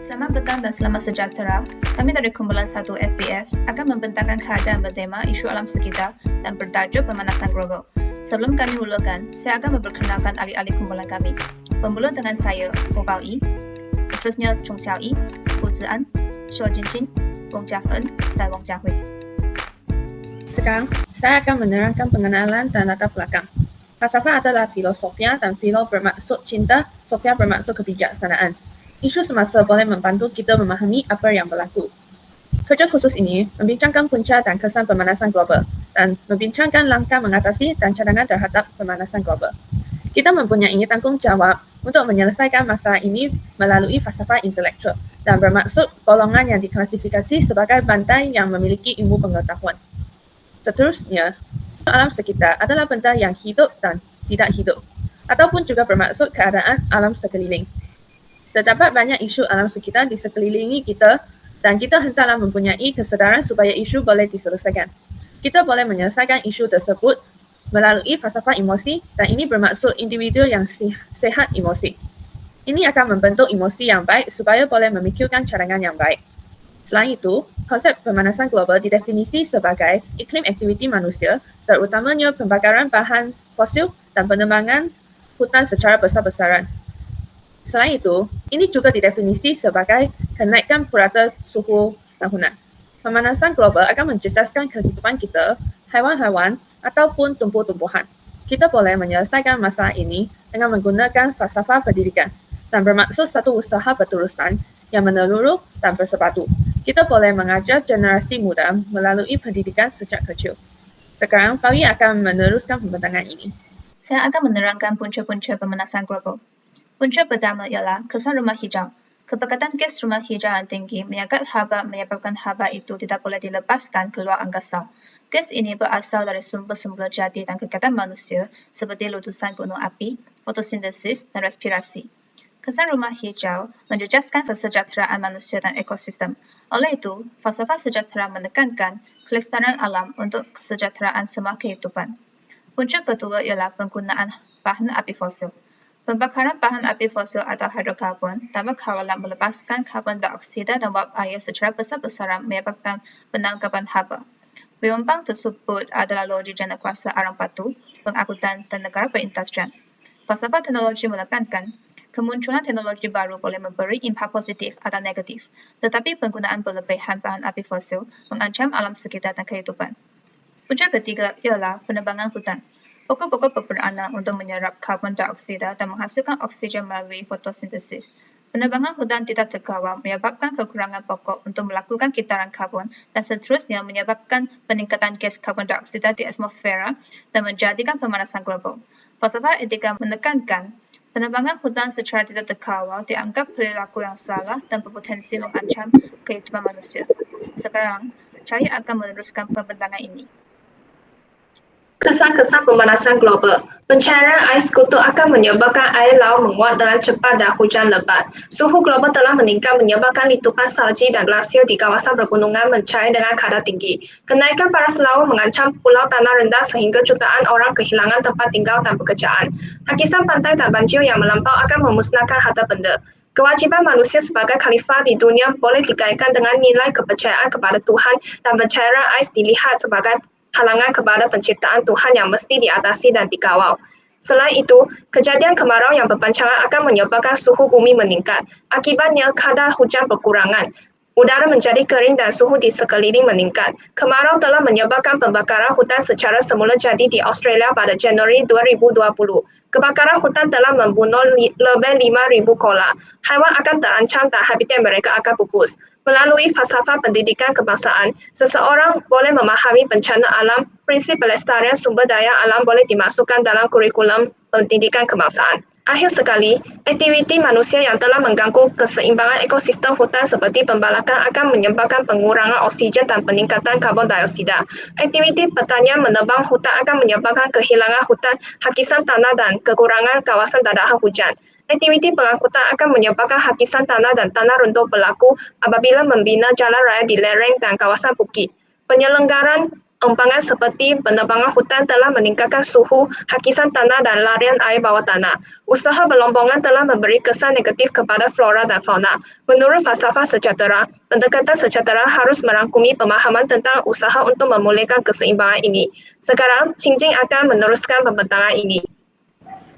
Selamat petang dan selamat sejahtera. Kami dari Kumpulan 1 FBF akan membentangkan kajian bertema isu alam sekitar dan bertajuk pemanasan global. Sebelum kami mulakan, saya akan memperkenalkan ahli-ahli kumpulan kami. Bermula dengan saya, Ho Bao Yi, seterusnya Chung Xiao Yi, Hu Zian, Xiao Junjin, Wong Jiahen, dan Wong Jiahui. Sekarang, saya akan menerangkan pengenalan dan latar belakang. Falsafah adalah filosofia dan filo bermaksud cinta, sofia bermaksud kebijaksanaan. Isu semasa boleh membantu kita memahami apa yang berlaku. Kerja khusus ini membincangkan punca dan kesan pemanasan global dan membincangkan langkah mengatasi dan cadangan terhadap pemanasan global. Kita mempunyai tanggungjawab untuk menyelesaikan masalah ini melalui falsafah intelektual dan bermaksud golongan yang diklasifikasi sebagai bantai yang memiliki ilmu pengetahuan. Seterusnya, alam sekitar adalah benda yang hidup dan tidak hidup, ataupun juga bermaksud keadaan alam sekeliling. Terdapat banyak isu alam sekitar di sekelilingi kita dan kita hendaklah mempunyai kesedaran supaya isu boleh diselesaikan. Kita boleh menyelesaikan isu tersebut melalui falsafah emosi dan ini bermaksud individu yang sehat emosi. Ini akan membentuk emosi yang baik supaya boleh memikirkan cadangan yang baik. Selain itu, konsep pemanasan global didefinisi sebagai iklim aktiviti manusia, terutamanya pembakaran bahan fosil dan penebangan hutan secara besar-besaran. Selain itu, ini juga didefinisi sebagai kenaikan purata suhu tahunan. Pemanasan global akan menjejaskan kehidupan kita, haiwan-haiwan, ataupun tumbuh-tumbuhan. Kita boleh menyelesaikan masalah ini dengan menggunakan falsafah pendidikan dan bermaksud satu usaha berterusan yang menyeluruh dan bersepadu. Kita boleh mengajar generasi muda melalui pendidikan sejak kecil. Sekarang, kami akan meneruskan pembentangan ini. Saya akan menerangkan punca-punca pemanasan global. Punca pertama ialah kesan rumah hijau. Kepekatan gas rumah hijau yang tinggi menyekat haba menyebabkan haba itu tidak boleh dilepaskan keluar angkasa. Gas ini berasal dari sumber semula jadi dan kegiatan manusia seperti letusan gunung api, fotosintesis, dan respirasi. Kesan rumah hijau menjejaskan kesejahteraan manusia dan ekosistem. Oleh itu, falsafah sejahtera menekankan kelestarian alam untuk kesejahteraan semua kehidupan. Punca kedua ialah penggunaan bahan api fosil. Pembakaran bahan api fosil atau hidrokarbon dapat kawalan melepaskan karbon dioksida dan uap air secara besar-besaran menyebabkan penangkapan haba. Penyumbang tersebut adalah logik jana kuasa arang batu, pengangkutan dan negara berindustrian. Falsafah teknologi menekankan kemunculan teknologi baru boleh memberi impak positif atau negatif, tetapi penggunaan berlebihan bahan api fosil mengancam alam sekitar dan kehidupan. Punca ketiga ialah penebangan hutan. Pokok-pokok berberanak untuk menyerap karbon dioksida dan menghasilkan oksigen melalui fotosintesis. Penebangan hutan tidak terkawal menyebabkan kekurangan pokok untuk melakukan kitaran karbon dan seterusnya menyebabkan peningkatan gas karbon dioksida di atmosfera dan menjadikan pemanasan global. Falsafah etika menekankan penebangan hutan secara tidak terkawal dianggap perilaku yang salah dan berpotensi mengancam kehidupan manusia. Sekarang, saya akan meneruskan pembentangan ini. Kesan-kesan pemanasan global. Pencairan ais kutub akan menyebabkan air laut menguap dengan cepat dan hujan lebat. Suhu global telah meningkat menyebabkan letupan salji dan glasier di kawasan pergunungan mencair dengan kadar tinggi. Kenaikan paras laut mengancam pulau tanah rendah sehingga jutaan orang kehilangan tempat tinggal dan pekerjaan. Hakisan pantai dan banjir yang melampau akan memusnahkan harta benda. Kewajiban manusia sebagai khalifah di dunia boleh dikaitkan dengan nilai kepercayaan kepada Tuhan dan pencairan ais dilihat sebagai halangan kepada penciptaan Tuhan yang mesti diatasi dan dikawal. Selain itu, kejadian kemarau yang berpanjangan akan menyebabkan suhu bumi meningkat. Akibatnya, kadar hujan berkurangan. Udara menjadi kering dan suhu di sekeliling meningkat. Kemarau telah menyebabkan pembakaran hutan secara semula jadi di Australia pada Januari 2020. Kebakaran hutan telah membunuh lebih 5,000 koala. Haiwan akan terancam dan habitat mereka akan pupus. Melalui falsafah pendidikan kebangsaan, seseorang boleh memahami bencana alam, prinsip pelestarian sumber daya alam boleh dimasukkan dalam kurikulum pendidikan kebangsaan. Akhir sekali, aktiviti manusia yang telah mengganggu keseimbangan ekosistem hutan seperti pembalakan akan menyebabkan pengurangan oksigen dan peningkatan karbon dioksida. Aktiviti pertanian menebang hutan akan menyebabkan kehilangan hutan, hakisan tanah dan kekurangan kawasan dadahan hujan. Aktiviti pengangkutan akan menyebabkan hakisan tanah dan tanah runtuh berlaku apabila membina jalan raya di lereng dan kawasan bukit. Penyelenggaraan empangan seperti penebangan hutan telah meningkatkan suhu hakisan tanah dan larian air bawah tanah. Usaha pelombongan telah memberi kesan negatif kepada flora dan fauna. Menurut falsafah sejahtera, pendekatan sejahtera harus merangkumi pemahaman tentang usaha untuk memulihkan keseimbangan ini. Sekarang, Qingjing akan meneruskan pembentangan ini.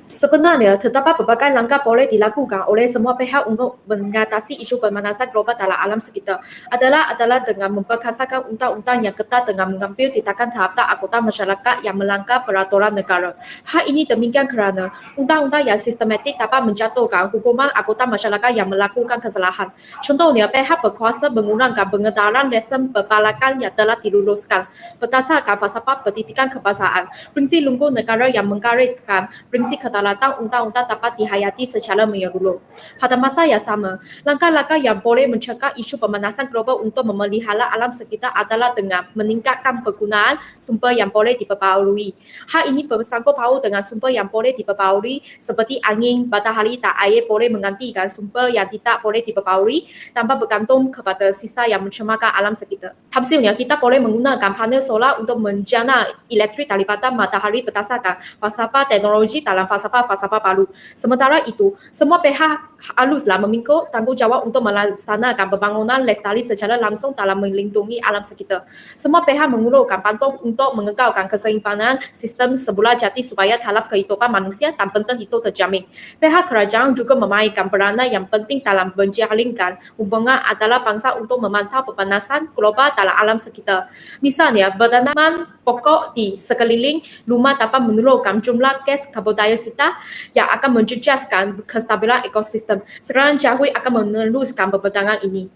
Sebenarnya, terdapat berbagai langkah boleh dilakukan oleh semua pihak untuk mengatasi isu pemanasan global dalam alam sekitar. Adalah dengan memperkasakan undang-undang yang ketat dengan mengambil tindakan terhadap anggota masyarakat yang melanggar peraturan negara. Hal ini demikian kerana undang-undang yang sistematik dapat menjatuhkan hukuman anggota masyarakat yang melakukan kesalahan. Contohnya, pihak berkuasa mengurangkan pengedaran lesen perbalakan yang telah diluluskan berdasarkan falsafah pendidikan kebangsaan, prinsip lumbung negara yang menggariskan prinsip kedaulatan undang-undang dapat dihayati secara menyeluruh. Pada masa yang sama, langkah-langkah yang boleh mencegah isu pemanasan global untuk memelihara alam sekitar adalah dengan meningkatkan penggunaan sumber yang boleh diperbaharui. Hal ini bersangkut paut dengan sumber yang boleh diperbaharui seperti angin, matahari dan air boleh menggantikan sumber yang tidak boleh diperbaharui tanpa bergantung kepada sisa yang mencemarkan alam sekitar. Hasilnya, kita boleh menggunakan panel solar untuk menjana elektrik daripada matahari berdasarkan falsafah teknologi dalam falsafah baru. Sementara itu, semua pihak haruslah memikul tanggungjawab untuk melaksanakan pembangunan lestari secara langsung dalam melindungi alam sekitar. Semua pihak mengulurkan bantuan untuk mengekalkan keseimbangan sistem semula jati supaya taraf kehidupan manusia dan benda itu terjamin. Pihak kerajaan juga memainkan peranan yang penting dalam menjalinkan hubungan adalah bangsa untuk memantau pemanasan global dalam alam sekitar. Misalnya, penanaman pokok di sekeliling rumah dapat menurunkan jumlah gas karbon dioksida yang akan menjejaskan kestabilan ekosistem. Sekarang Jahwi akan meneruskan pembentangan ini.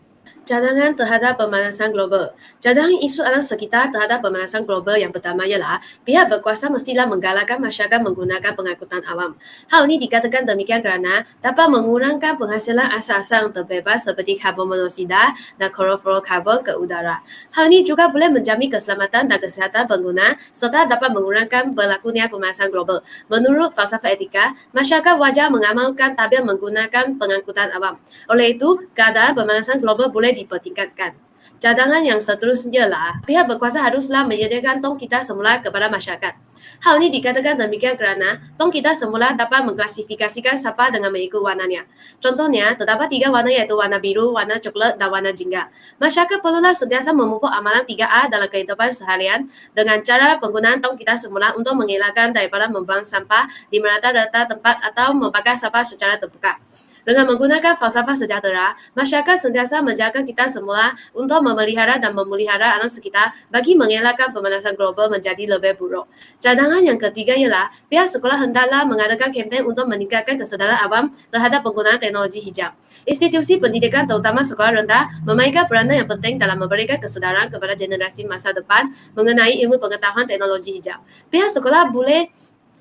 Cadangan terhadap pemanasan global. Cadangan isu alam sekitar terhadap pemanasan global yang pertama ialah pihak berkuasa mestilah menggalakkan masyarakat menggunakan pengangkutan awam. Hal ini dikatakan demikian kerana dapat mengurangkan penghasilan asal-asal terbebas seperti karbon monoksida dan klorofluorokarbon ke udara. Hal ini juga boleh menjamin keselamatan dan kesihatan pengguna serta dapat mengurangkan berlakunya pemanasan global. Menurut falsafah etika, masyarakat wajar mengamalkan tabiat menggunakan pengangkutan awam. Oleh itu, keadaan pemanasan global boleh dipertingkatkan. Cadangan yang seterusnya ialah pihak berkuasa haruslah menyediakan tong kita semula kepada masyarakat. Hal ini dikatakan demikian kerana tong kita semula dapat mengklasifikasikan sampah dengan mengikut warnanya. Contohnya, terdapat 3 warna iaitu warna biru, warna coklat dan warna jingga. Masyarakat perlulah sentiasa memupuk amalan 3A dalam kehidupan seharian dengan cara penggunaan tong kita semula untuk mengelakkan daripada membuang sampah di merata-rata tempat atau membakar sampah secara terbuka. Dengan menggunakan falsafah sejahtera, masyarakat sentiasa menjaga kita semula untuk memelihara dan memelihara alam sekitar bagi mengelakkan pemanasan global menjadi lebih buruk. Cadangan yang ketiga ialah pihak sekolah hendaklah mengadakan kempen untuk meningkatkan kesedaran awam terhadap penggunaan teknologi hijau. Institusi pendidikan terutama sekolah rendah memainkan peranan yang penting dalam memberikan kesedaran kepada generasi masa depan mengenai ilmu pengetahuan teknologi hijau. Pihak sekolah boleh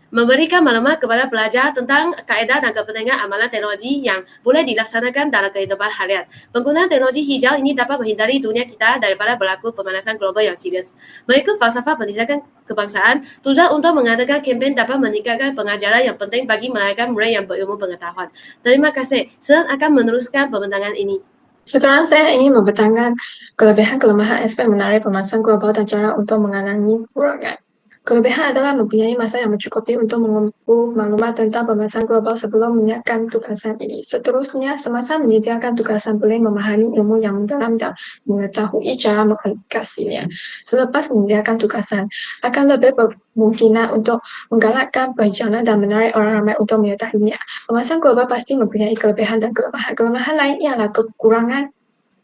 memberikan maklumat kepada pelajar tentang kaedah dan kepentingan amalan teknologi yang boleh dilaksanakan dalam kehidupan harian. Penggunaan teknologi hijau ini dapat menghindari dunia kita daripada berlaku pemanasan global yang serius. Mengikut falsafah pendidikan kebangsaan, tujuan untuk mengadakan kempen dapat meningkatkan pengajaran yang penting bagi melahirkan murid yang berilmu pengetahuan. Terima kasih. Saya akan meneruskan pembentangan ini. Sekarang saya ingin membentangkan kelebihan-kelemahan aspek menarik pemanasan global dan cara untuk mengurangi kurangan. Kelebihan adalah mempunyai masa yang mencukupi untuk mengumpulkan maklumat tentang pemanasan global sebelum menyiapkan tugasan ini. Seterusnya, semasa menyediakan tugasan boleh memahami ilmu yang mendalam dan mengetahui cara mengaplikasinya. Selepas menyediakan tugasan, akan lebih berkemungkinan untuk menggalakkan perencanaan dan menarik orang ramai untuk menyertainya. Pemanasan global pasti mempunyai kelebihan dan kelemahan. Kelemahan lain ialah kekurangan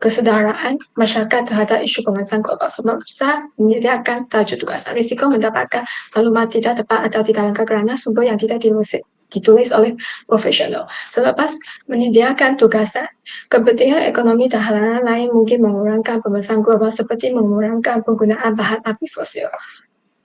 kesedaraan masyarakat terhadap isu pemanasan global. Semasa menyediakan tajuk tugasan, risiko mendapatkan maklumat tidak tepat atau tidak lengkap kerana sumber yang tidak ditulis oleh profesional. Selepas menyediakan tugasan, kepentingan ekonomi dan hal lain mungkin mengurangkan pemanasan global seperti mengurangkan penggunaan bahan api fosil.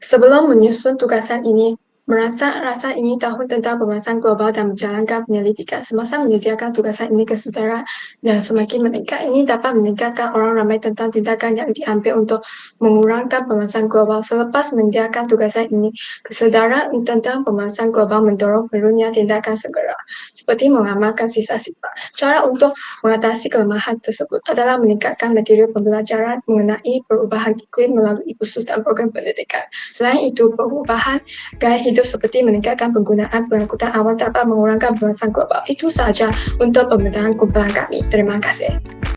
Sebelum menyusun tugasan ini, Merasa ingin tahu tentang pemanasan global dan menjalankan penyelidikan semasa menyediakan tugasan ini kesedaran yang semakin meningkat ini dapat meningkatkan orang ramai tentang tindakan yang diambil untuk mengurangkan pemanasan global. Selepas menyediakan tugasan ini, kesedaran tentang pemanasan global mendorong perlunya tindakan segera, seperti mengamalkan sifat-sifat. Cara untuk mengatasi kelemahan tersebut adalah meningkatkan material pembelajaran mengenai perubahan iklim melalui kursus dan program pendidikan. Selain itu, perubahan gaya hidup seperti meningkatkan penggunaan pengangkutan awam dapat mengurangkan pemanasan global. Itu sahaja untuk pembentangan kumpulan kami. Terima kasih.